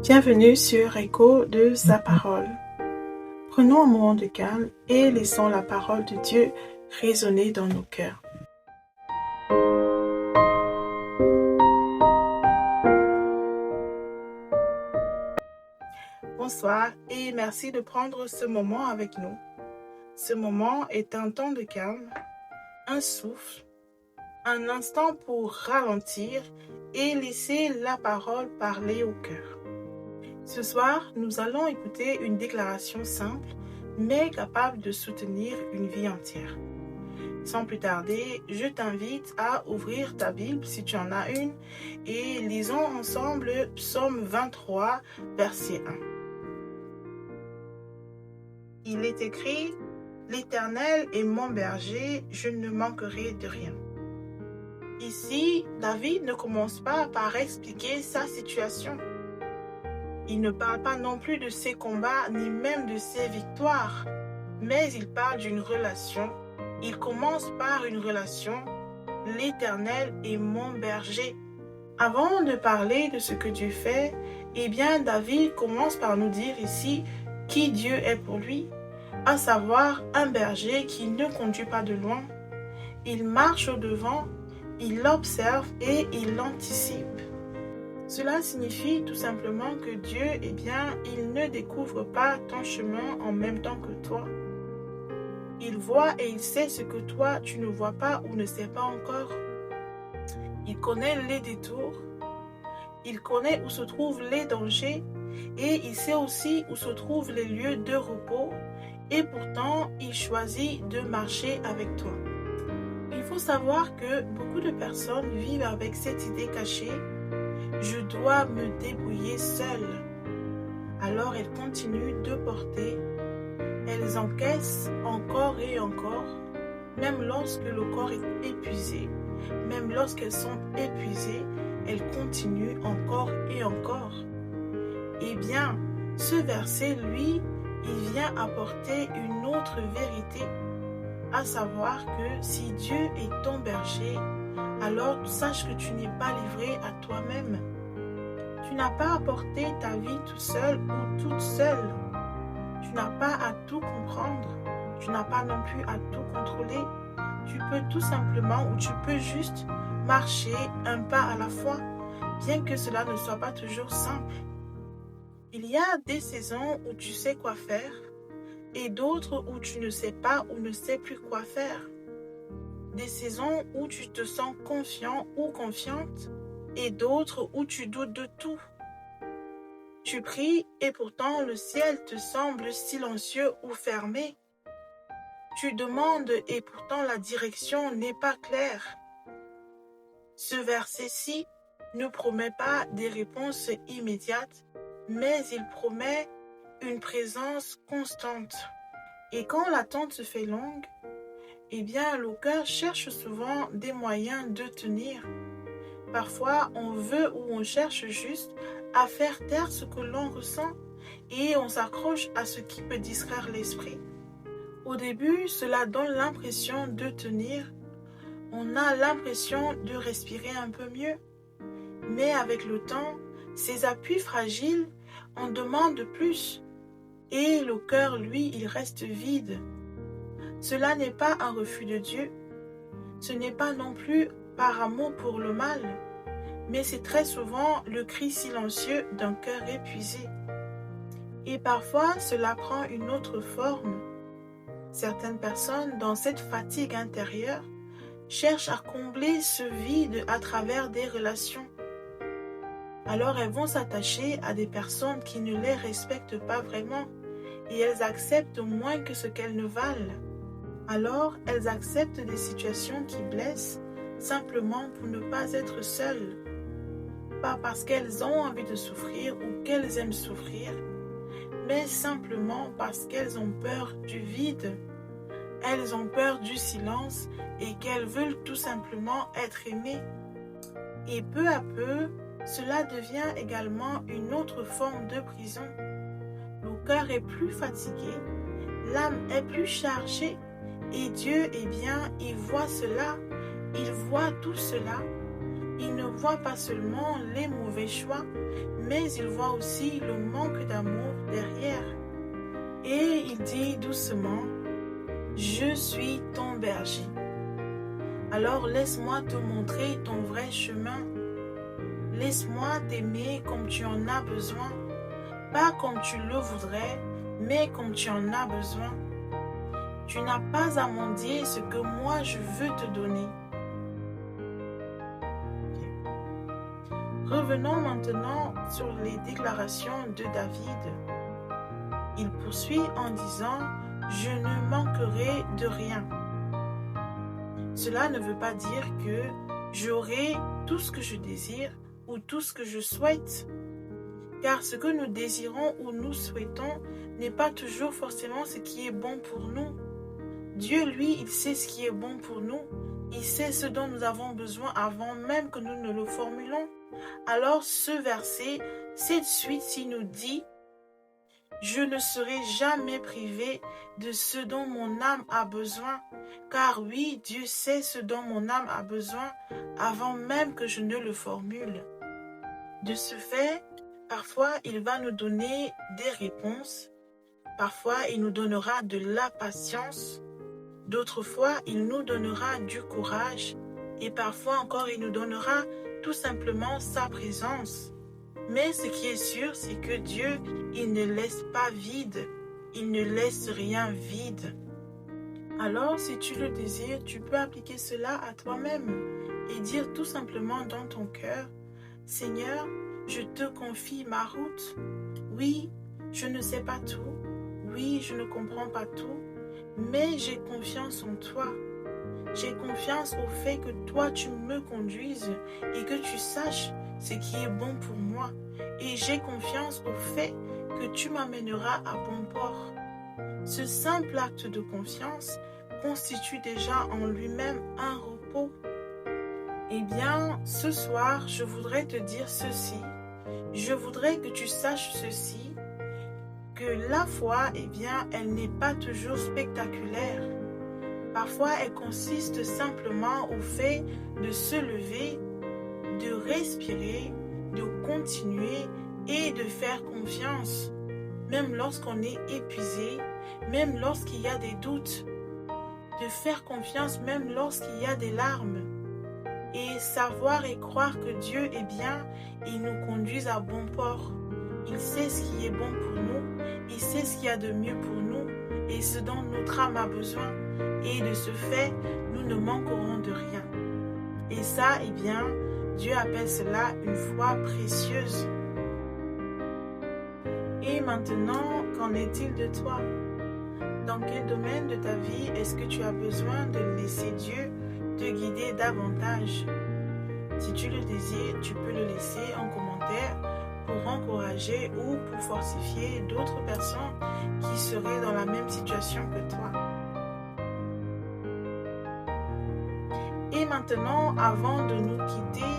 Bienvenue sur Écho de sa parole. Prenons un moment de calme et laissons la parole de Dieu résonner dans nos cœurs. Bonsoir et merci de prendre ce moment avec nous. Ce moment est un temps de calme, un souffle, un instant pour ralentir et laisser la parole parler au cœur. Ce soir, nous allons écouter une déclaration simple, mais capable de soutenir une vie entière. Sans plus tarder, je t'invite à ouvrir ta Bible si tu en as une et lisons ensemble Psaume 23, verset 1. Il est écrit « L'Éternel est mon berger, je ne manquerai de rien ». Ici, David ne commence pas par expliquer sa situation. Il ne parle pas non plus de ses combats ni même de ses victoires, mais il parle d'une relation. Il commence par une relation. L'Éternel est mon berger. Avant de parler de ce que Dieu fait, David commence par nous dire ici qui Dieu est pour lui, à savoir un berger qui ne conduit pas de loin. Il marche au devant, il observe et il anticipe. Cela signifie tout simplement que Dieu, il ne découvre pas ton chemin en même temps que toi. Il voit et il sait ce que toi, tu ne vois pas ou ne sais pas encore. Il connaît les détours, il connaît où se trouvent les dangers et il sait aussi où se trouvent les lieux de repos et pourtant, il choisit de marcher avec toi. Il faut savoir que beaucoup de personnes vivent avec cette idée cachée. Je dois me débrouiller seule. Alors elles continuent de porter. Elles encaissent encore et encore, même lorsque le corps est épuisé. Même lorsqu'elles sont épuisées, elles continuent encore et encore. Ce verset, lui, il vient apporter une autre vérité, à savoir que si Dieu est ton berger, alors sache que tu n'es pas livré à toi-même. Tu n'as pas à porter ta vie tout seul ou toute seule. Tu n'as pas à tout comprendre. Tu n'as pas non plus à tout contrôler. Tu peux tout simplement ou tu peux juste marcher un pas à la fois, bien que cela ne soit pas toujours simple. Il y a des saisons où tu sais quoi faire et d'autres où tu ne sais pas ou ne sais plus quoi faire. Des saisons où tu te sens confiant ou confiante et d'autres où tu doutes de tout. Tu pries et pourtant le ciel te semble silencieux ou fermé. Tu demandes et pourtant la direction n'est pas claire. Ce verset-ci ne promet pas des réponses immédiates, mais il promet une présence constante. Et quand l'attente se fait longue, le cœur cherche souvent des moyens de tenir. Parfois, on veut ou on cherche juste à faire taire ce que l'on ressent et on s'accroche à ce qui peut distraire l'esprit. Au début, cela donne l'impression de tenir. On a l'impression de respirer un peu mieux. Mais avec le temps, ces appuis fragiles en demandent plus. Et le cœur, lui, il reste vide. Cela n'est pas un refus de Dieu. Ce n'est pas non plus par amour pour le mal, mais c'est très souvent le cri silencieux d'un cœur épuisé. Et parfois, cela prend une autre forme. Certaines personnes, dans cette fatigue intérieure, cherchent à combler ce vide à travers des relations. Alors elles vont s'attacher à des personnes qui ne les respectent pas vraiment et elles acceptent moins que ce qu'elles ne valent. Alors elles acceptent des situations qui blessent simplement pour ne pas être seules. Pas parce qu'elles ont envie de souffrir ou qu'elles aiment souffrir, mais simplement parce qu'elles ont peur du vide. Elles ont peur du silence et qu'elles veulent tout simplement être aimées. Et peu à peu, cela devient également une autre forme de prison. Le cœur est plus fatigué, l'âme est plus chargée et Dieu, il voit cela, il voit tout cela. Il ne voit pas seulement les mauvais choix, mais il voit aussi le manque d'amour derrière. Et il dit doucement, je suis ton berger. Alors laisse-moi te montrer ton vrai chemin. Laisse-moi t'aimer comme tu en as besoin. Pas comme tu le voudrais, mais comme tu en as besoin. Tu n'as pas à mendier ce que moi je veux te donner. Revenons maintenant sur les déclarations de David. Il poursuit en disant « Je ne manquerai de rien ». Cela ne veut pas dire que j'aurai tout ce que je désire ou tout ce que je souhaite. Car ce que nous désirons ou nous souhaitons n'est pas toujours forcément ce qui est bon pour nous. Dieu, lui, il sait ce qui est bon pour nous. Il sait ce dont nous avons besoin avant même que nous ne le formulons. Alors ce verset, cette suite-ci nous dit « Je ne serai jamais privé de ce dont mon âme a besoin, car oui, Dieu sait ce dont mon âme a besoin avant même que je ne le formule. » De ce fait, parfois il va nous donner des réponses, parfois il nous donnera de la patience, d'autres fois il nous donnera du courage et parfois encore il nous donnera tout simplement sa présence. Mais ce qui est sûr, c'est que Dieu, il ne laisse pas vide, il ne laisse rien vide. Alors, si tu le désires, tu peux appliquer cela à toi-même et dire tout simplement dans ton cœur, « Seigneur, je te confie ma route. Oui, je ne sais pas tout. Oui, je ne comprends pas tout. Mais j'ai confiance en toi. J'ai confiance au fait que toi, tu me conduises et que tu saches ce qui est bon pour moi. Et j'ai confiance au fait que tu m'amèneras à bon port. » Ce simple acte de confiance constitue déjà en lui-même un repos. Eh bien, ce soir, je voudrais te dire ceci. Je voudrais que tu saches ceci, que la foi, eh bien, elle n'est pas toujours spectaculaire. Parfois, elle consiste simplement au fait de se lever, de respirer, de continuer et de faire confiance, même lorsqu'on est épuisé, même lorsqu'il y a des doutes, de faire confiance même lorsqu'il y a des larmes, et savoir et croire que Dieu est bien, il nous conduise à bon port. Il sait ce qui est bon pour nous, il sait ce qu'il y a de mieux pour nous et ce dont notre âme a besoin, et de ce fait, nous ne manquerons de rien. Et ça, eh bien, Dieu appelle cela une foi précieuse. Et maintenant, qu'en est-il de toi? Dans quel domaine de ta vie est-ce que tu as besoin de laisser Dieu te guider davantage? Si tu le désires, tu peux le laisser en commentaire pour encourager ou pour fortifier d'autres personnes qui seraient dans la même situation que toi. Et maintenant, avant de nous quitter,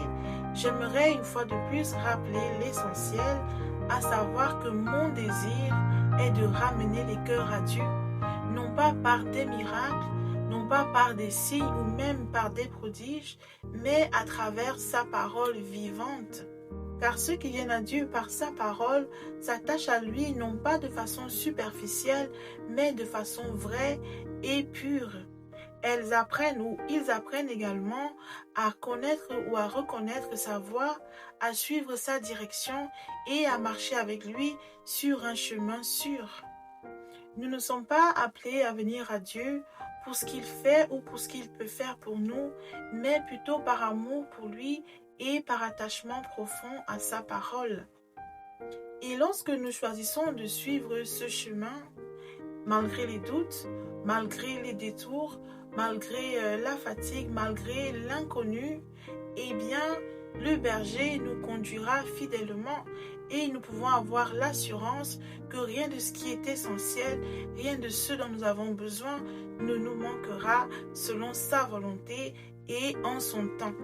j'aimerais une fois de plus rappeler l'essentiel, à savoir que mon désir est de ramener les cœurs à Dieu, non pas par des miracles, non pas par des signes ou même par des prodiges, mais à travers sa parole vivante. Car ceux qui viennent à Dieu par sa parole s'attachent à lui non pas de façon superficielle, mais de façon vraie et pure. Elles apprennent ou ils apprennent également à connaître ou à reconnaître sa voie, à suivre sa direction et à marcher avec lui sur un chemin sûr. Nous ne sommes pas appelés à venir à Dieu pour ce qu'il fait ou pour ce qu'il peut faire pour nous, mais plutôt par amour pour lui et par attachement profond à sa parole. Et lorsque nous choisissons de suivre ce chemin, malgré les doutes, malgré les détours, malgré la fatigue, malgré l'inconnu, eh bien, le berger nous conduira fidèlement et nous pouvons avoir l'assurance que rien de ce qui est essentiel, rien de ce dont nous avons besoin ne nous manquera selon sa volonté et en son temps.